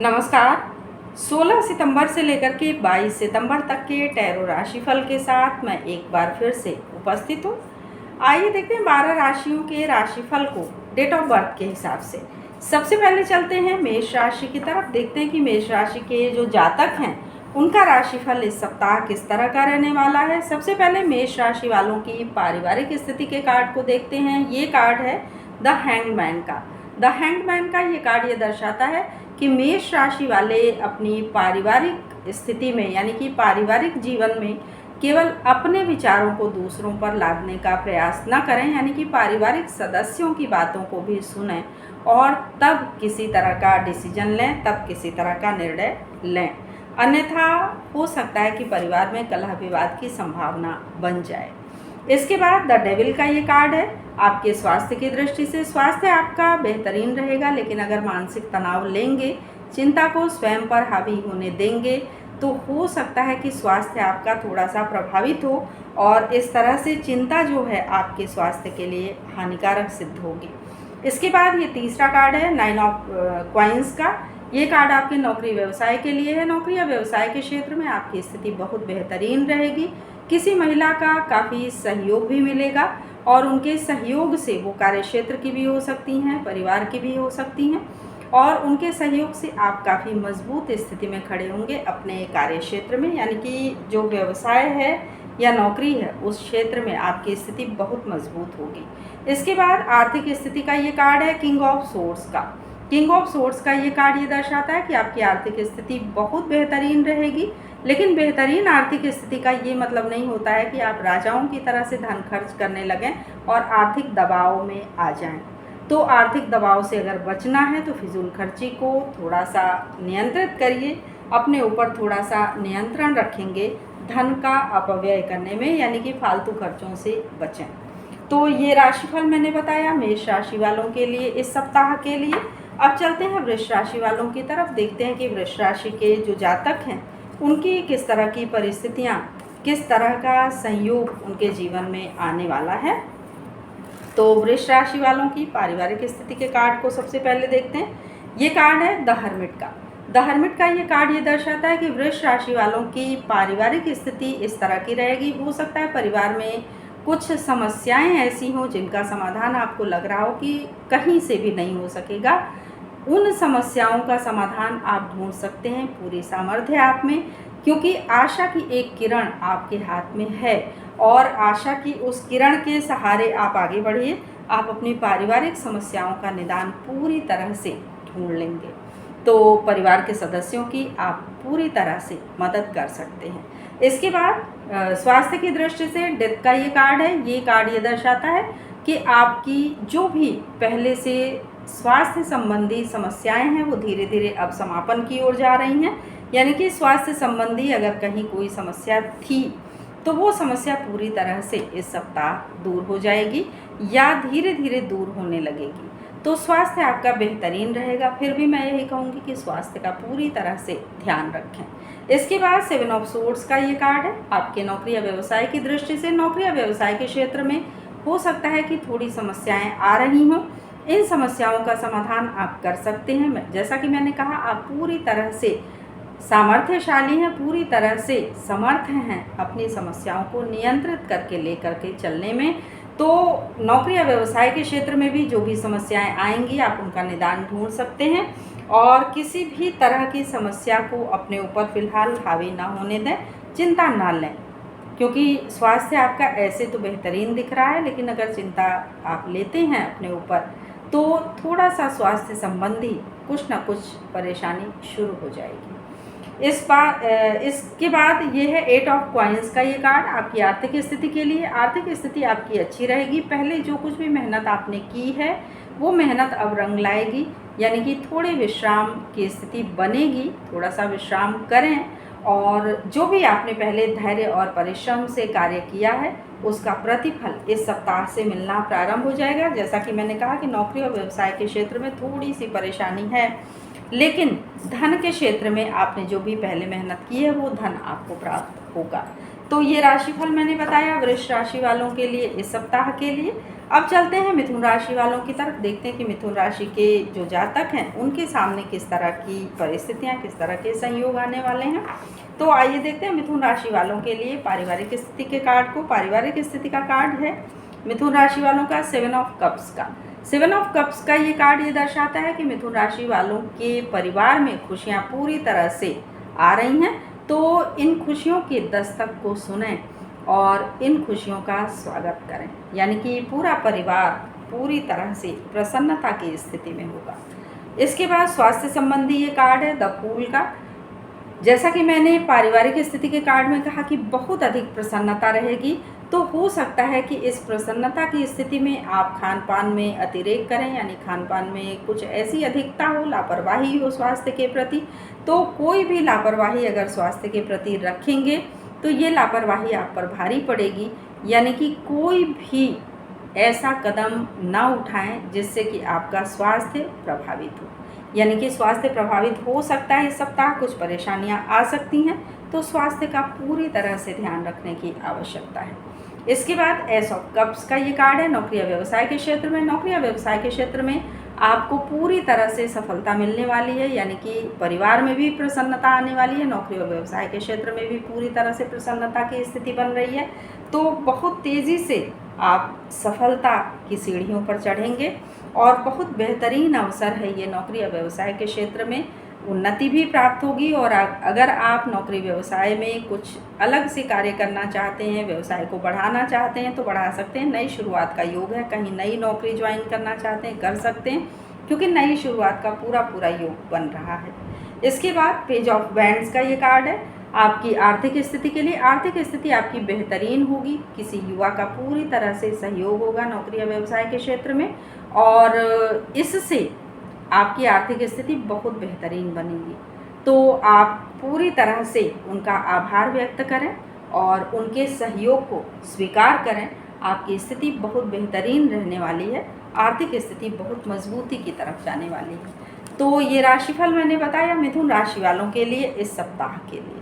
नमस्कार। 16 सितंबर से लेकर के 22 सितंबर तक के टैरो राशिफल के साथ मैं एक बार फिर से उपस्थित हूँ। आइए देखते हैं 12 राशियों के राशिफल को डेट ऑफ बर्थ के हिसाब से। सबसे पहले चलते हैं मेष राशि की तरफ, देखते हैं कि मेष राशि के जो जातक हैं उनका राशिफल इस सप्ताह किस तरह का रहने वाला है। सबसे पहले मेष राशि वालों की पारिवारिक स्थिति के कार्ड को देखते हैं। ये कार्ड है द हैंगमैन का। द हैंगमैन का ये कार्ड ये दर्शाता है कि मेष राशि वाले अपनी पारिवारिक स्थिति में यानी कि पारिवारिक जीवन में केवल अपने विचारों को दूसरों पर लादने का प्रयास न करें, यानी कि पारिवारिक सदस्यों की बातों को भी सुनें और तब किसी तरह का डिसीजन लें, तब किसी तरह का निर्णय लें। अन्यथा हो सकता है कि परिवार में कलह विवाद की संभावना बन जाए। इसके बाद द डेविल का ये कार्ड है। आपके स्वास्थ्य की दृष्टि से स्वास्थ्य आपका बेहतरीन रहेगा, लेकिन अगर मानसिक तनाव लेंगे, चिंता को स्वयं पर हावी होने देंगे तो हो सकता है कि स्वास्थ्य आपका थोड़ा सा प्रभावित हो और इस तरह से चिंता जो है आपके स्वास्थ्य के लिए हानिकारक सिद्ध होगी। इसके बाद ये तीसरा कार्ड है 9 ऑफ कॉइंस का। ये कार्ड आपके नौकरी व्यवसाय के लिए है। नौकरी या व्यवसाय के क्षेत्र में आपकी स्थिति बहुत बेहतरीन रहेगी। किसी महिला का काफ़ी सहयोग भी मिलेगा और उनके सहयोग से वो कार्य क्षेत्र की भी हो सकती हैं, परिवार की भी हो सकती हैं, और उनके सहयोग से आप काफ़ी मजबूत स्थिति में खड़े होंगे अपने कार्य क्षेत्र में, यानी कि जो व्यवसाय है या नौकरी है उस क्षेत्र में आपकी स्थिति बहुत मजबूत होगी। इसके बाद आर्थिक स्थिति का ये कार्ड है किंग ऑफ सोर्ड्स का। किंग ऑफ सोर्ड्स का ये कार्ड ये दर्शाता है कि आपकी आर्थिक स्थिति बहुत बेहतरीन रहेगी, लेकिन बेहतरीन आर्थिक स्थिति का ये मतलब नहीं होता है कि आप राजाओं की तरह से धन खर्च करने लगें और आर्थिक दबाव में आ जाएं। तो आर्थिक दबाव से अगर बचना है तो फिजूल खर्ची को थोड़ा सा नियंत्रित करिए, अपने ऊपर थोड़ा सा नियंत्रण रखेंगे धन का अपव्यय करने में, यानी कि फालतू खर्चों से बचें। तो ये राशिफल मैंने बताया मेष राशि वालों के लिए इस सप्ताह के लिए। अब चलते हैं वृष राशि वालों की तरफ, देखते हैं कि वृष राशि के जो जातक हैं उनकी किस तरह की परिस्थितियाँ, किस तरह का संयोग उनके जीवन में आने वाला है। तो वृष राशि वालों की पारिवारिक स्थिति के कार्ड को सबसे पहले देखते हैं। ये कार्ड है द हर्मिट का। द हर्मिट का ये कार्ड ये दर्शाता है कि वृष राशि वालों की पारिवारिक स्थिति इस तरह की रहेगी। हो सकता है परिवार में कुछ समस्याएं ऐसी हों जिनका समाधान आपको लग रहा हो कि कहीं से भी नहीं हो सकेगा। उन समस्याओं का समाधान आप ढूंढ सकते हैं, पूरी सामर्थ्य है आप में, क्योंकि आशा की एक किरण आपके हाथ में है और आशा की उस किरण के सहारे आप आगे बढ़िए। आप अपनी पारिवारिक समस्याओं का निदान पूरी तरह से ढूंढ लेंगे। तो परिवार के सदस्यों की आप पूरी तरह से मदद कर सकते हैं। इसके बाद स्वास्थ्य की दृष्टि से डेथ का ये कार्ड है। ये कार्ड ये दर्शाता है कि आपकी जो भी पहले से स्वास्थ्य संबंधी समस्याएं हैं वो धीरे धीरे अब समापन की ओर जा रही हैं, यानी कि स्वास्थ्य संबंधी अगर कहीं कोई समस्या थी तो वो समस्या पूरी तरह से इस सप्ताह दूर हो जाएगी या धीरे धीरे दूर होने लगेगी। तो स्वास्थ्य आपका बेहतरीन रहेगा। फिर भी मैं यही कहूँगी कि स्वास्थ्य का पूरी तरह से ध्यान रखें। इसके बाद 7 ऑफ सोर्ड्स का ये कार्ड है। आपके नौकरी या व्यवसाय की दृष्टि से नौकरी या व्यवसाय के क्षेत्र में हो सकता है कि थोड़ी समस्याएं आ रही हों। इन समस्याओं का समाधान आप कर सकते हैं। जैसा कि मैंने कहा, आप पूरी तरह से सामर्थ्यशाली हैं, पूरी तरह से समर्थ हैं अपनी समस्याओं को नियंत्रित करके लेकर के चलने में। तो नौकरी या व्यवसाय के क्षेत्र में भी जो भी समस्याएं आएंगी आप उनका निदान ढूंढ सकते हैं और किसी भी तरह की समस्या को अपने ऊपर फिलहाल हावी ना होने दें, चिंता ना लें, क्योंकि स्वास्थ्य आपका ऐसे तो बेहतरीन दिख रहा है, लेकिन अगर चिंता आप लेते हैं अपने ऊपर तो थोड़ा सा स्वास्थ्य संबंधी कुछ ना कुछ परेशानी शुरू हो जाएगी। इसके बाद ये है 8 ऑफ कॉइंस का ये कार्ड। आपकी आर्थिक स्थिति के लिए आर्थिक स्थिति आपकी अच्छी रहेगी। पहले जो कुछ भी मेहनत आपने की है वो मेहनत अब रंग लाएगी, यानी कि थोड़े विश्राम की स्थिति बनेगी। थोड़ा सा विश्राम करें और जो भी आपने पहले धैर्य और परिश्रम से कार्य किया है उसका प्रतिफल इस सप्ताह से मिलना प्रारंभ हो जाएगा। जैसा कि मैंने कहा कि नौकरी और व्यवसाय के क्षेत्र में थोड़ी सी परेशानी है, लेकिन धन के क्षेत्र में आपने जो भी पहले मेहनत की है वो धन आपको प्राप्त होगा। तो ये राशिफल मैंने बताया वृष राशि वालों के लिए इस सप्ताह के लिए। अब चलते हैं मिथुन राशि वालों की तरफ, देखते हैं कि मिथुन राशि के जो जातक हैं उनके सामने किस तरह की परिस्थितियां, किस तरह के संयोग आने वाले हैं। तो आइए देखते हैं मिथुन राशि वालों के लिए पारिवारिक स्थिति के कार्ड को। पारिवारिक स्थिति का कार्ड है मिथुन राशि वालों का 7 ऑफ कप्स का। 7 ऑफ कप्स का ये कार्ड ये दर्शाता है कि मिथुन राशि वालों के परिवार में खुशियां पूरी तरह से आ रही हैं। तो इन खुशियों के दस्तक को सुनें और इन खुशियों का स्वागत करें, यानी कि पूरा परिवार पूरी तरह से प्रसन्नता की स्थिति में होगा। इसके बाद स्वास्थ्य संबंधी ये कार्ड है द फूल का। जैसा कि मैंने पारिवारिक स्थिति के कार्ड में कहा कि बहुत अधिक प्रसन्नता रहेगी, तो हो सकता है कि इस प्रसन्नता की स्थिति में आप खान पान में अतिरेक करें, यानी खान पान में कुछ ऐसी अधिकता हो, लापरवाही हो स्वास्थ्य के प्रति। तो कोई भी लापरवाही अगर स्वास्थ्य के प्रति रखेंगे तो ये लापरवाही आप पर भारी पड़ेगी, यानी कि कोई भी ऐसा कदम ना उठाएं जिससे कि आपका स्वास्थ्य प्रभावित हो, यानी कि स्वास्थ्य प्रभावित हो सकता है। इस सप्ताह कुछ परेशानियां आ सकती हैं, तो स्वास्थ्य का पूरी तरह से ध्यान रखने की आवश्यकता है। इसके बाद एस ऑफ कप्स का ये कार्ड है नौकरी या व्यवसाय के क्षेत्र में। नौकरी या व्यवसाय के क्षेत्र में आपको पूरी तरह से सफलता मिलने वाली है, यानी कि परिवार में भी प्रसन्नता आने वाली है। नौकरी और व्यवसाय के क्षेत्र में भी पूरी तरह से प्रसन्नता की स्थिति बन रही है। तो बहुत तेज़ी से आप सफलता की सीढ़ियों पर चढ़ेंगे और बहुत बेहतरीन अवसर है ये नौकरी या व्यवसाय के क्षेत्र में। उन्नति भी प्राप्त होगी और अगर आप नौकरी व्यवसाय में कुछ अलग से कार्य करना चाहते हैं, व्यवसाय को बढ़ाना चाहते हैं तो बढ़ा सकते हैं। नई शुरुआत का योग है, कहीं नई नौकरी ज्वाइन करना चाहते हैं कर सकते हैं, क्योंकि नई शुरुआत का पूरा योग बन रहा है। इसके बाद पेज ऑफ वैंड्स का ये कार्ड है आपकी आर्थिक स्थिति के लिए। आर्थिक स्थिति आपकी बेहतरीन होगी, किसी युवा का पूरी तरह से सहयोग होगा नौकरी या व्यवसाय के क्षेत्र में, और इससे आपकी आर्थिक स्थिति बहुत बेहतरीन बनेगी। तो आप पूरी तरह से उनका आभार व्यक्त करें और उनके सहयोग को स्वीकार करें। आपकी स्थिति बहुत बेहतरीन रहने वाली है, आर्थिक स्थिति बहुत मजबूती की तरफ जाने वाली है। तो ये राशिफल मैंने बताया मिथुन राशि वालों के लिए इस सप्ताह के लिए।